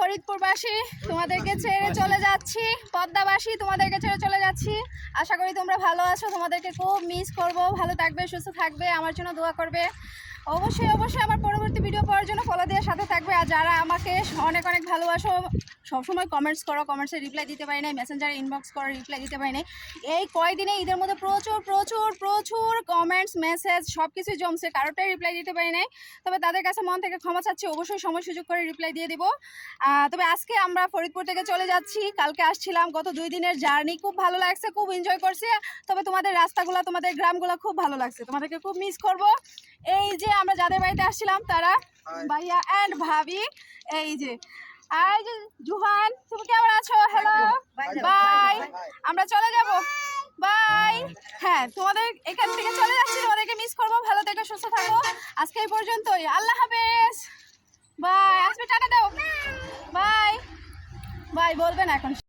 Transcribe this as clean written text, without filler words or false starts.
ফরিদপুরবাসী তোমাদেরকে ছেড়ে চলে যাচ্ছি, পদ্মাবাসী তোমাদেরকে ছেড়ে চলে যাচ্ছি। আশা করি তোমরা ভালো আছো, তোমাদেরকে খুব মিস করব। ভালো থাকবে, সুস্থ থাকবে, আমার জন্য দোয়া করবে। অবশ্যই অবশ্যই আমার পরবর্তী ভিডিও পাওয়ার জন্য ফলো দিয়ে সাথে থাকবে। আর যারা আমাকে অনেক অনেক ভালোবাসো, সবসময় কমেন্টস করো, কমেন্টসে রিপ্লাই দিতে পারি নাই, মেসেঞ্জারে ইনবক্স করো, রিপ্লাই দিতে পারি নাই। এই কয়দিনে ঈদের মধ্যে প্রচুর প্রচুর প্রচুর কমেন্টস, মেসেজ সব কিছুই জমছে, কারোটাই রিপ্লাই দিতে পারি নাই। তবে তাদের কাছে মন থেকে ক্ষমা চাচ্ছি, অবশ্যই সময় সুযোগ করে রিপ্লাই দিয়ে দিব। তবে আজকে আমরা ফরিদপুর থেকে চলে যাচ্ছি। কালকে আসছিলাম, গত 2 দিনের জার্নি খুব ভালো লাগছে, খুব এনজয় করছি। তবে তোমাদের রাস্তাগুলো, তোমাদের গ্রামগুলো খুব ভালো লাগছে, তোমাদেরকে খুব মিস করব। এই যে আমরা যাদের বাড়িতে আসছিলাম তারা ভাইয়া অ্যান্ড ভাবি, এই যে জুহান, তুমি কেমন আছো? হ্যালো, বাই, আমরা চলে যাব, বাই। হ্যাঁ, তোমাদের এখান থেকে চলে যাচ্ছি, তোমাদেরকে মিস করবো। ভালো থেকো, সুস্থ থাকো। আজকে এই পর্যন্তই, আল্লাহ হাফেজ, বাই। আসবে, টাটা দাও, বাই বাই বলবেন এখন।